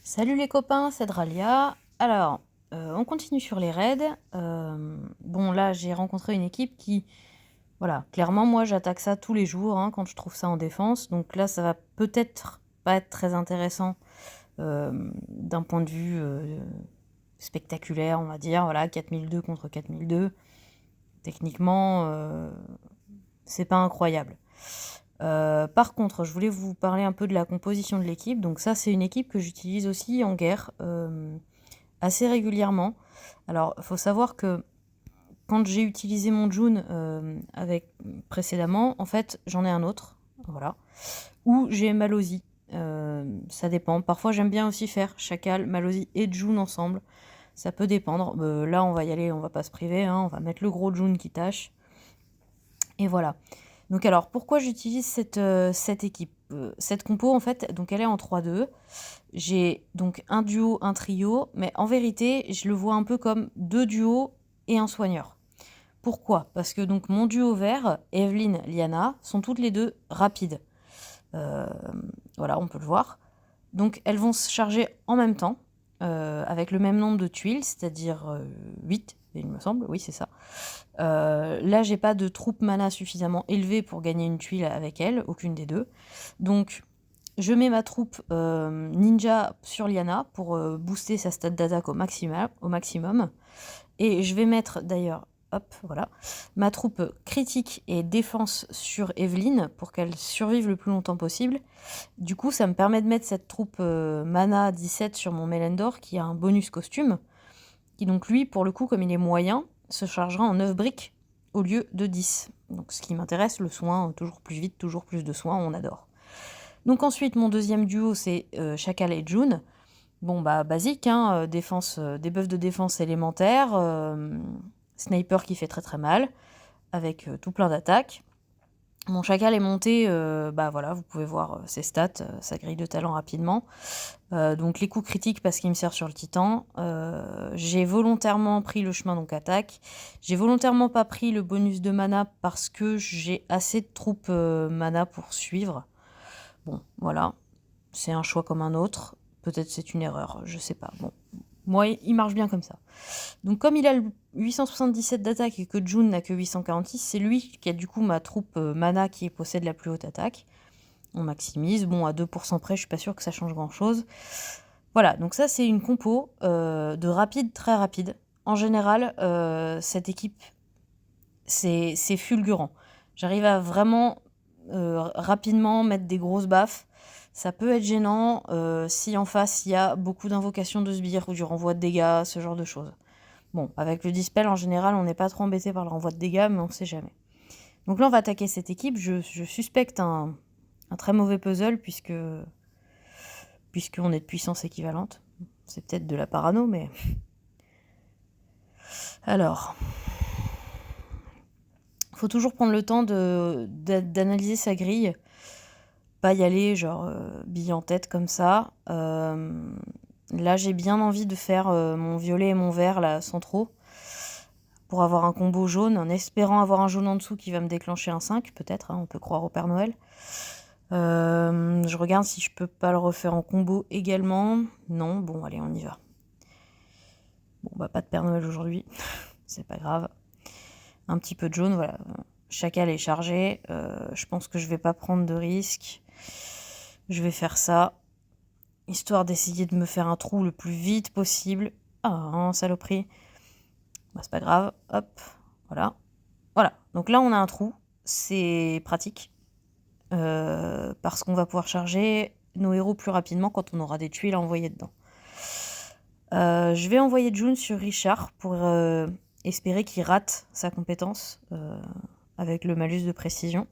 Salut les copains, c'est Dralia. Alors, on continue sur les raids. Bon, là, j'ai rencontré une équipe qui, voilà, clairement, moi, j'attaque ça tous les jours hein, quand je trouve ça en défense. Donc là, ça va peut-être pas être très intéressant d'un point de vue spectaculaire, on va dire. Voilà, 4002 contre 4002. Techniquement, c'est pas incroyable. Par contre, je voulais vous parler un peu de la composition de l'équipe. Donc ça, c'est une équipe que j'utilise aussi en guerre assez régulièrement. Alors, il faut savoir que quand j'ai utilisé mon June avec précédemment, en fait, j'en ai un autre, voilà, où j'ai Malozzi. Ça dépend. Parfois, j'aime bien aussi faire Chacal, Malozzi et June ensemble. Ça peut dépendre. Là, on va y aller, on va pas se priver. Hein, on va mettre le gros June qui tâche. Et voilà. Donc alors, pourquoi j'utilise cette équipe cette compo, en fait, donc elle est en 3-2. J'ai donc un duo, un trio, mais en vérité, je le vois un peu comme deux duos et un soigneur. Pourquoi? Parce que donc mon duo vert, Evelyn, Liana, sont toutes les deux rapides. Euh, voilà, on peut le voir. Donc elles vont se charger en même temps, avec le même nombre de tuiles, c'est-à-dire 8, il me semble, oui c'est ça. Là, j'ai pas de troupe mana suffisamment élevée pour gagner une tuile avec elle, aucune des deux. Donc, je mets ma troupe ninja sur Liana pour booster sa stat d'attaque au maximum. Et je vais mettre d'ailleurs, hop, voilà, ma troupe critique et défense sur Evelyn pour qu'elle survive le plus longtemps possible. Du coup, ça me permet de mettre cette troupe mana 17 sur mon Melendor qui a un bonus costume. Qui donc lui, pour le coup, comme il est moyen, se chargera en 9 briques au lieu de 10. Donc ce qui m'intéresse, le soin, toujours plus vite, toujours plus de soins, on adore. Donc ensuite, mon deuxième duo, c'est Chacal et June. Bon, bah basique, hein, défense, des buffs de défense élémentaire, sniper qui fait très très mal, avec tout plein d'attaques. Mon chacal est monté, bah voilà, vous pouvez voir ses stats, sa grille de talent rapidement. Donc les coups critiques parce qu'il me sert sur le titan. J'ai volontairement pris le chemin donc attaque. J'ai volontairement pas pris le bonus de mana parce que j'ai assez de troupes mana pour suivre. Bon, voilà, c'est un choix comme un autre. Peut-être c'est une erreur, je sais pas. Bon, moi il marche bien comme ça. Donc comme il a le 877 d'attaque et que June n'a que 846, c'est lui qui a du coup ma troupe mana qui possède la plus haute attaque. On maximise. Bon, à 2% près, je suis pas sûre que ça change grand-chose. Voilà, donc ça c'est une compo de rapide, très rapide. En général, cette équipe, c'est fulgurant. J'arrive à vraiment rapidement mettre des grosses baffes. Ça peut être gênant si en face il y a beaucoup d'invocations de sbires ou du renvoi de dégâts, ce genre de choses. Bon, avec le dispel en général, on n'est pas trop embêté par le renvoi de dégâts, mais on sait jamais. Donc là, on va attaquer cette équipe. Je suspecte un très mauvais puzzle puisqu'on est de puissance équivalente. C'est peut-être de la parano, mais... Alors, faut toujours prendre le temps d'analyser sa grille. Pas y aller, genre, bille en tête comme ça. Là, j'ai bien envie de faire mon violet et mon vert, là, sans trop. Pour avoir un combo jaune, en espérant avoir un jaune en dessous qui va me déclencher un 5, peut-être, hein, on peut croire au Père Noël. Je regarde si je peux pas le refaire en combo également. Non, bon, allez, on y va. Bon, bah, pas de Père Noël aujourd'hui, c'est pas grave. Un petit peu de jaune, voilà. Chacal est chargé. Je pense que je vais pas prendre de risque. Je vais faire ça, histoire d'essayer de me faire un trou le plus vite possible. Ah, saloperie. Bah, c'est pas grave. Hop, voilà. Voilà, donc là on a un trou. C'est pratique. Parce qu'on va pouvoir charger nos héros plus rapidement quand on aura des tuiles à envoyer dedans. Je vais envoyer June sur Richard pour espérer qu'il rate sa compétence avec le malus de précision.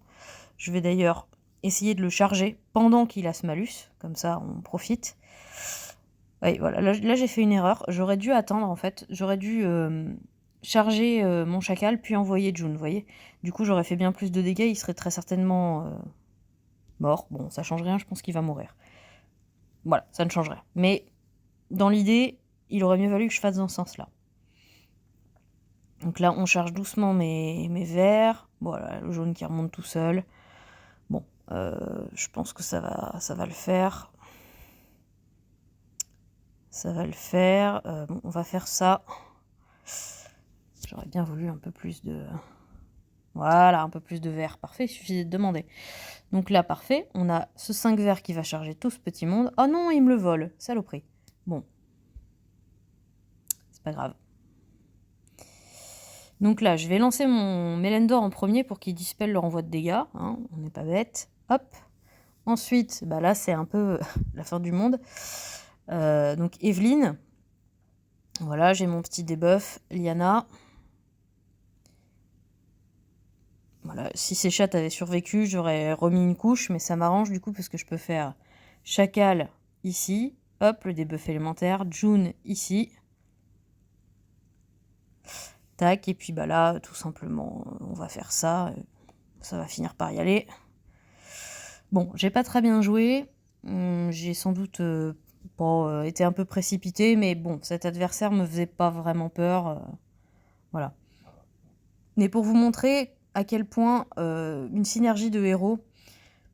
Je vais d'ailleurs essayer de le charger pendant qu'il a ce malus, comme ça on profite. Oui, voilà, là j'ai fait une erreur. J'aurais dû attendre en fait. J'aurais dû charger mon chacal puis envoyer June, vous voyez. Du coup j'aurais fait bien plus de dégâts, il serait très certainement mort. Bon, ça change rien, je pense qu'il va mourir. Voilà, ça ne change rien. Mais dans l'idée, il aurait mieux valu que je fasse dans ce sens-là. Donc là, on charge doucement mes verts. Voilà, le jaune qui remonte tout seul. Bon, je pense que ça va le faire. Ça va le faire. Bon, on va faire ça. J'aurais bien voulu un peu plus de... Voilà, un peu plus de vert. Parfait, il suffisait de demander. Donc là, parfait. On a ce 5 vert qui va charger tout ce petit monde. Oh non, il me le vole. Saloperie. Bon. C'est pas grave. Donc là, je vais lancer mon Mélendor en premier pour qu'il dispelle le renvoi de dégâts. Hein, on n'est pas bête. Hop. Ensuite, bah là, c'est un peu la fin du monde. Donc Evelyne. Voilà, j'ai mon petit debuff. Liana. Voilà, si ces chattes avaient survécu, j'aurais remis une couche, mais ça m'arrange du coup parce que je peux faire Chacal ici. Hop, le debuff élémentaire. June ici. Tac, et puis bah là, tout simplement, on va faire ça. Ça va finir par y aller. Bon, j'ai pas très bien joué. J'ai sans doute été un peu précipité, mais bon, cet adversaire me faisait pas vraiment peur. Voilà. Mais pour vous montrer à quel point une synergie de héros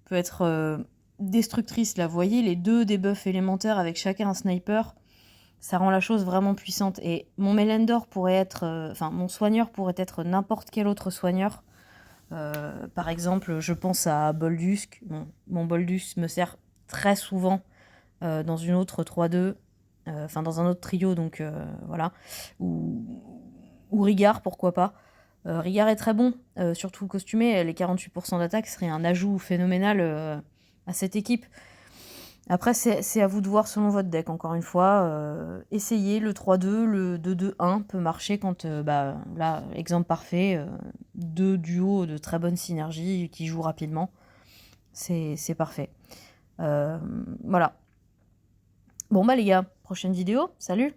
peut être destructrice, là, vous voyez, les deux debuffs élémentaires avec chacun un sniper, ça rend la chose vraiment puissante. Et mon Mélendor pourrait être... Enfin, mon soigneur pourrait être n'importe quel autre soigneur. Par exemple, je pense à Boldusk. Bon, mon Boldusk me sert très souvent dans une autre 3-2, enfin dans un autre trio, donc voilà. Ou Rigard, pourquoi pas. Rigard est très bon, surtout costumé. Les 48% d'attaque seraient un ajout phénoménal à cette équipe. Après, c'est à vous de voir selon votre deck, encore une fois. Essayez le 3-2, le 2-2-1 peut marcher quand, là, exemple parfait, deux duos de très bonne synergie qui jouent rapidement. C'est parfait. Voilà. Bon, bah les gars, prochaine vidéo. Salut!